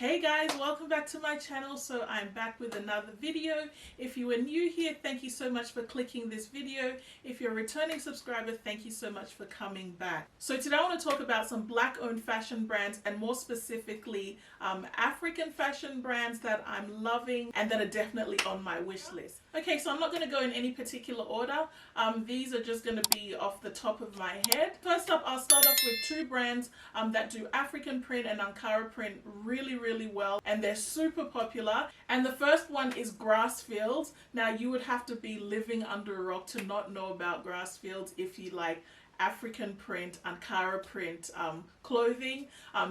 Hey guys, welcome back to my channel. So I'm back with another video. If you are new here, thank you so much for clicking this video. If you're a returning subscriber, thank you so much for coming back. So today I want to talk about some black owned fashion brands, and more specifically African fashion brands that I'm loving and that are definitely on my wish list. Okay, so I'm not going to go in any particular order. These are just going to be off the top of my head. First up, I'll start off with two brands that do African print and Ankara print really well, and they're super popular. And the first one is Grassfields. Now you would have to be living under a rock to not know about Grassfields if you like African print, Ankara print clothing.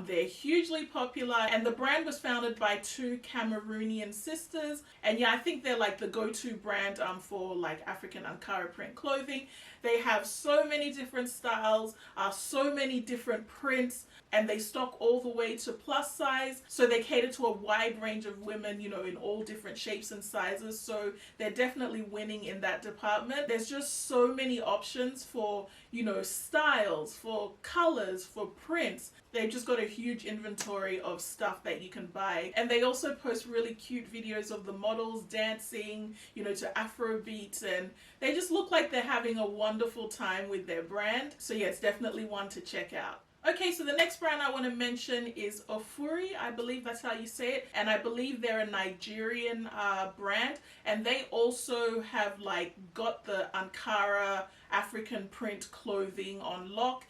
They're hugely popular, and the brand was founded by two Cameroonian sisters. And yeah, I think they're like the go-to brand for like African Ankara print clothing. They have so many different styles, so many different prints, and they stock all the way to plus size. So they cater to a wide range of women, you know, in all different shapes and sizes. So they're definitely winning in that department. There's just so many options for, you know, styles, for colors, for prints. They've just got a huge inventory of stuff that you can buy. And they also post really cute videos of the models dancing, you know, to Afro beats, and they just look like they're having a wonderful time with their brand. So yeah, it's definitely one to check out. Okay, so the next brand I want to mention is Ofuri. I believe that's how you say it. And I believe they're a Nigerian brand. And they also have like got the Ankara African print clothing on lock.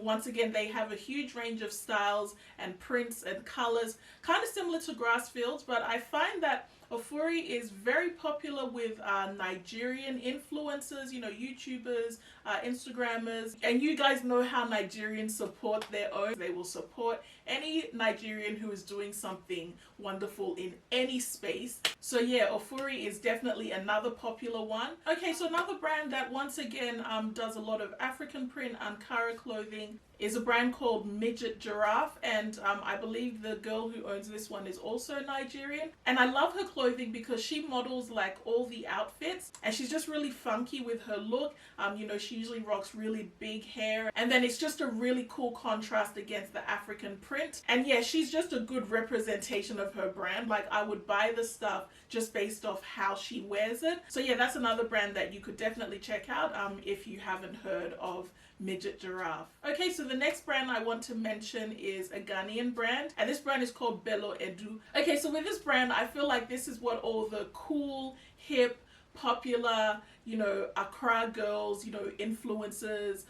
Once again, they have a huge range of styles and prints and colors, kind of similar to Grassfields, but I find that Ofuri is very popular with Nigerian influencers, you know, YouTubers, Instagrammers, and you guys know how Nigerians support their own. They will support any Nigerian who is doing something wonderful in any space. So yeah, Ofuri is definitely another popular one. Okay, so another brand that once again does a lot of African print Ankara clothing is a brand called Midget Giraffe, and I believe the girl who owns this one is also Nigerian. And I love her clothing because she models like all the outfits, and she's just really funky with her look. You know, she usually rocks really big hair, and then it's just a really cool contrast against the African print. And yeah, she's just a good representation of her brand. Like, I would buy the stuff just based off how she wears it. So yeah, that's another brand that you could definitely check out if you haven't heard of Midget Giraffe. Okay, so the next brand I want to mention is a Ghanaian brand, and this brand is called Bello Edu. Okay, so with this brand, I feel like this is what all the cool, hip, popular, you know, Accra girls, you know, influencers,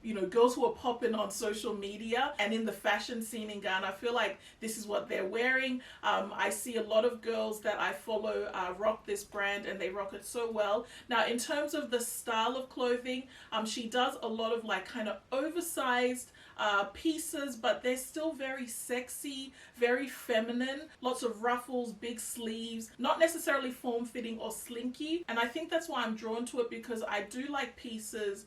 you know, girls who are popping on social media and in the fashion scene in Ghana. I feel like this is what they're wearing. I see a lot of girls that I follow rock this brand, and they rock it so well. Now, in terms of the style of clothing, she does a lot of like kind of oversized pieces, but they're still very sexy, very feminine, lots of ruffles, big sleeves, not necessarily form-fitting or slinky. And I think that's why I'm drawn to it, because I do like pieces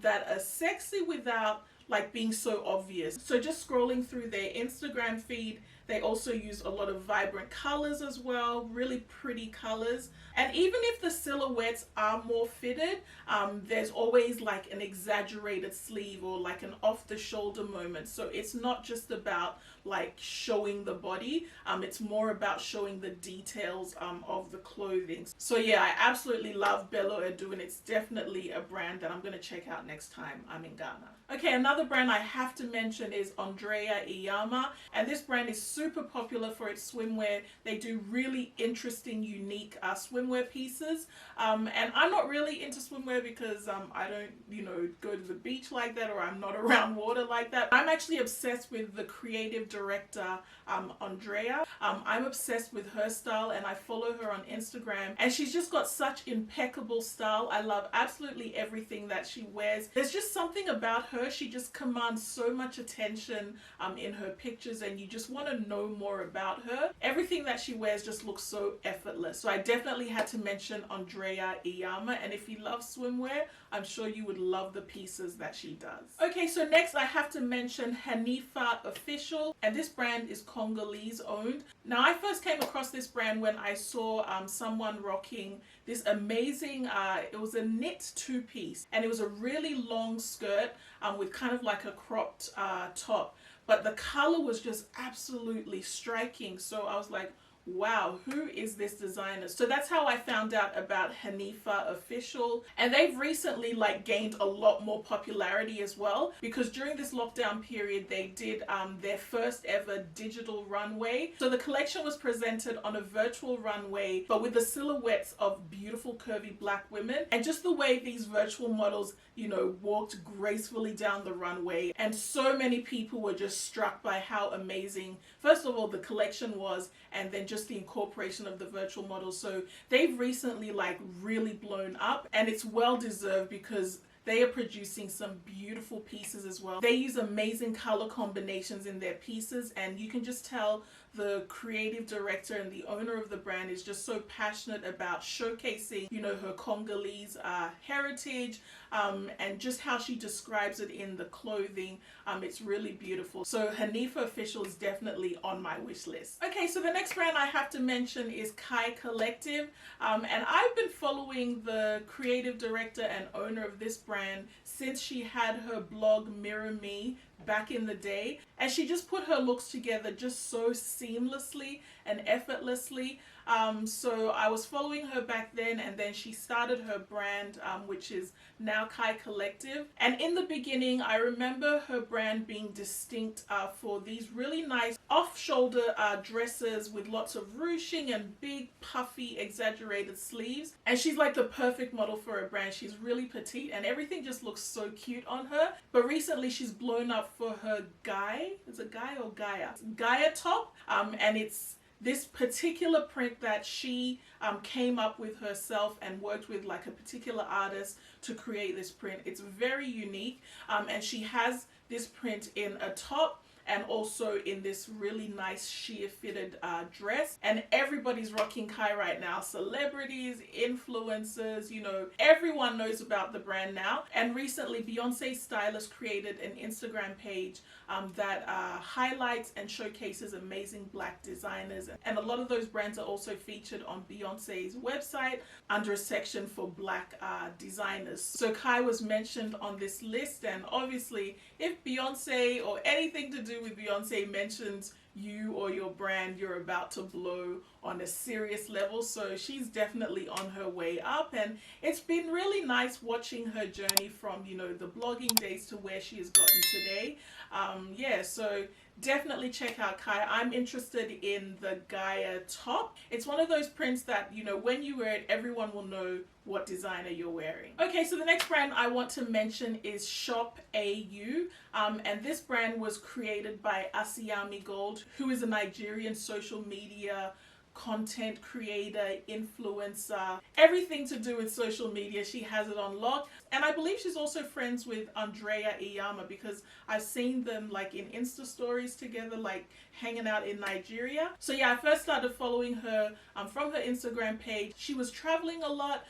that are sexy without like being so obvious. So just scrolling through their Instagram feed, they also use a lot of vibrant colors as well, really pretty colors. And even if the silhouettes are more fitted, there's always like an exaggerated sleeve or like an off the shoulder moment. So it's not just about like showing the body, it's more about showing the details of the clothing. So yeah, I absolutely love Bello Edu, and it's definitely a brand that I'm going to check out next time I'm in Ghana. Okay, another brand I have to mention is Andrea Iyama, and this brand is super popular for its swimwear. They do really interesting, unique swimwear pieces, and I'm not really into swimwear because I don't, you know, go to the beach like that, or I'm not around water like that. I'm actually obsessed with the creative director, Andrea. I'm obsessed with her style, and I follow her on Instagram, and she's just got such impeccable style. I love absolutely everything that she wears. There's just something about her. She just commands so much attention in her pictures, and you just want to know more about her. Everything that she wears just looks so effortless. So I definitely had to mention Andrea Iyama, and if you love swimwear, I'm sure you would love the pieces that she does. Okay, so next I have to mention Hanifa Official, and this brand is Congolese owned. Now, I first came across this brand when I saw someone rocking this amazing, it was a knit two-piece, and it was a really long skirt with kind of like a cropped top. but the color was just absolutely striking. So I was like, wow, who is this designer? So that's how I found out about Hanifa Official, and they've recently like gained a lot more popularity as well, because during this lockdown period they did their first ever digital runway. So the collection was presented on a virtual runway, but with the silhouettes of beautiful curvy black women, and just the way these virtual models, you know, walked gracefully down the runway. And so many people were just struck by how amazing, first of all, the collection was, and then just the incorporation of the virtual models. So they've recently like really blown up, and it's well deserved because they are producing some beautiful pieces as well. They use amazing color combinations in their pieces, and you can just tell the creative director and the owner of the brand is just so passionate about showcasing, you know, her Congolese heritage, and just how she describes it in the clothing. It's really beautiful. So Hanifa Official is definitely on my wish list. Okay, so the next brand I have to mention is Kai Collective, and I've been following the creative director and owner of this brand since she had her blog Mirror Me back in the day, and she just put her looks together just so seamlessly and effortlessly. So I was following her back then, and then she started her brand, which is now Kai Collective. And in the beginning, I remember her brand being distinct for these really nice off-shoulder dresses with lots of ruching and big, puffy, exaggerated sleeves. And she's like the perfect model for a brand. She's really petite, and everything just looks so cute on her. But recently, she's blown up for her Gaia. Is it Gaia or Gaia? Gaia top, and it's this particular print that she came up with herself and worked with like a particular artist to create this print. It's very unique, and she has this print in a top and also in this really nice sheer fitted dress. And everybody's rocking Kai right now. Celebrities, influencers, you know, everyone knows about the brand now. And recently Beyonce's stylist created an Instagram page that highlights and showcases amazing black designers. And a lot of those brands are also featured on Beyonce's website under a section for black designers. So Kai was mentioned on this list, and obviously if Beyonce or anything to do with Beyonce mentions you or your brand, you're about to blow on a serious level. So she's definitely on her way up, and it's been really nice watching her journey from, you know, the blogging days to where she has gotten today. Yeah, so definitely check out Kai. I'm interested in the Gaia top. It's one of those prints that, you know, when you wear it, everyone will know what designer you're wearing. Okay, so the next brand I want to mention is Shop AU, and this brand was created by Asiyami Gold, who is a Nigerian social media content creator, influencer, everything to do with social media. She has it on lock. And I believe she's also friends with Andrea Iyama, because I've seen them like in Insta stories together, like hanging out in Nigeria. So yeah, I first started following her from her Instagram page. She was traveling a lot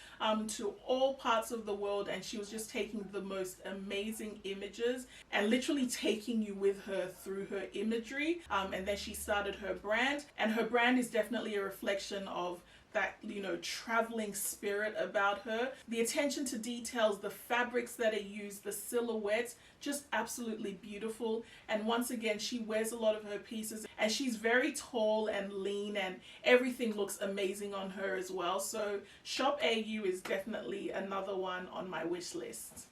to all parts of the world, and she was just taking the most amazing images and literally taking you with her through her imagery. And then she started her brand, and her brand is definitely a reflection of that, you know, traveling spirit about her. The attention to details, the fabrics that are used, the silhouettes, just absolutely beautiful. And once again, she wears a lot of her pieces, and she's very tall and lean, and everything looks amazing on her as well. So Shop AU is definitely another one on my wish list.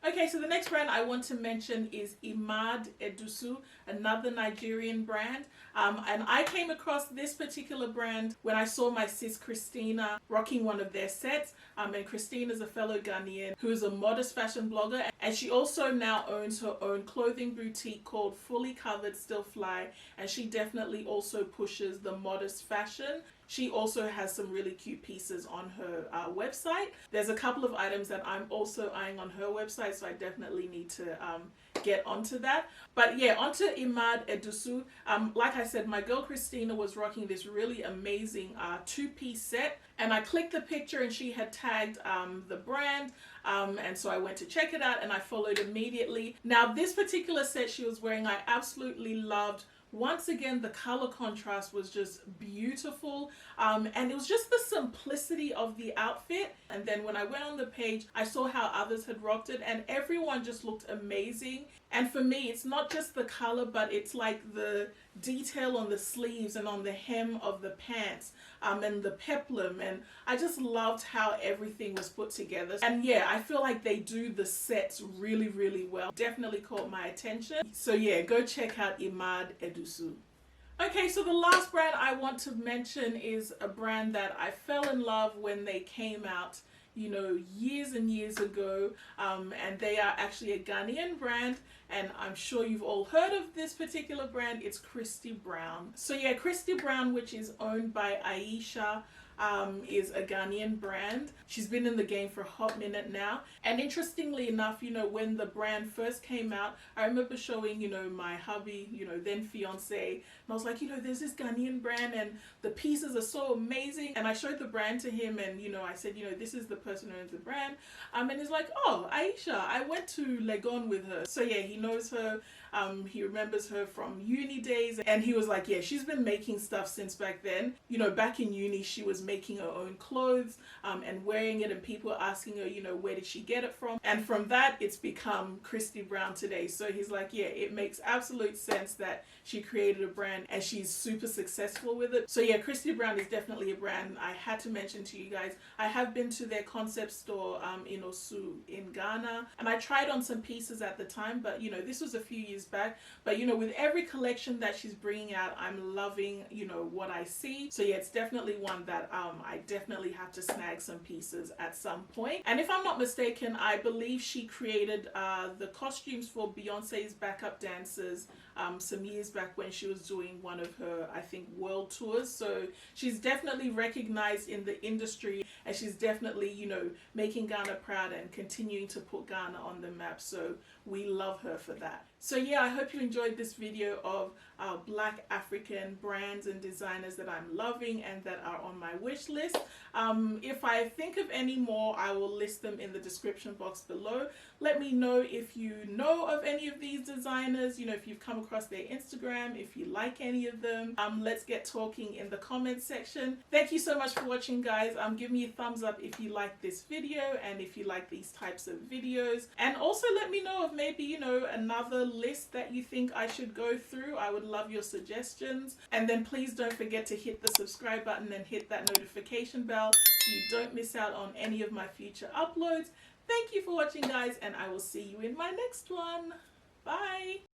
Okay, so the next brand I want to mention is Imad Edusu, another Nigerian brand. And I came across this particular brand when I saw my sis Christina rocking one of their sets. And Christina is a fellow Ghanaian who is a modest fashion blogger, and she also now owns her own clothing boutique called Fully Covered Still Fly, and she definitely also pushes the modest fashion. She also has some really cute pieces on her website. There's a couple of items that I'm also eyeing on her website, so I definitely need to get onto that. But yeah, onto Imad Edusu. Like I said, my girl Christina was rocking this really amazing two-piece set, and I clicked the picture and she had tagged the brand, and so I went to check it out and I followed immediately. Now this particular set she was wearing, I absolutely loved. Once again, the color contrast was just beautiful, and it was just the simplicity of the outfit. And then when I went on the page, I saw how others had rocked it, and everyone just looked amazing. And for me, it's not just the color, but it's like the detail on the sleeves and on the hem of the pants, and the peplum. And I just loved how everything was put together. And yeah, I feel like they do the sets really, really well. Definitely caught my attention. So yeah, go check out Imad Edusu. Okay, so the last brand I want to mention is a brand that I fell in love when they came out, you know, years and years ago, and they are actually a Ghanaian brand, and I'm sure you've all heard of this particular brand. It's Christy Brown. So yeah, Christy Brown, which is owned by Aisha, is a Ghanaian brand. She's been in the game for a hot minute now. And interestingly enough, you know, when the brand first came out, I remember showing, you know, my hubby, you know, then fiance, and I was like, you know, there's this Ghanaian brand and the pieces are so amazing. And I showed the brand to him, and, you know, I said, you know, this is the person who owns the brand. And he's like, oh, Aisha, I went to Legon with her. So yeah, he knows her. He remembers her from uni days, and he was like, yeah, she's been making stuff since back then. You know, back in uni, she was making her own clothes, and wearing it, and people were asking her, you know, where did she get it from? And from that, it's become Christy Brown today. So he's like, yeah, it makes absolute sense that she created a brand and she's super successful with it. So yeah, Christy Brown is definitely a brand I had to mention to you guys. I have been to their concept store in Osu in Ghana, and I tried on some pieces at the time, but you know, this was a few years back. But you know, with every collection that she's bringing out, I'm loving, you know, what I see. So yeah, it's definitely one that I definitely have to snag some pieces at some point. And if I'm not mistaken, I believe she created the costumes for Beyonce's backup dancers some years back when she was doing one of her, I think, world tours. So she's definitely recognized in the industry, and she's definitely, you know, making Ghana proud and continuing to put Ghana on the map. So we love her for that. So yeah, I hope you enjoyed this video of Black African brands and designers that I'm loving and that are on my wish list. If I think of any more, I will list them in the description box below. Let me know if you know of any of these designers, you know, if you've come across their Instagram, if you like any of them. Let's get talking in the comments section. Thank you so much for watching, guys. Give me a thumbs up if you like this video and if you like these types of videos. And also let me know of maybe, you know, another list that you think I should go through. I would love your suggestions. And then please don't forget to hit the subscribe button and hit that notification bell so you don't miss out on any of my future uploads. Thank you for watching, guys, and I will see you in my next one. Bye.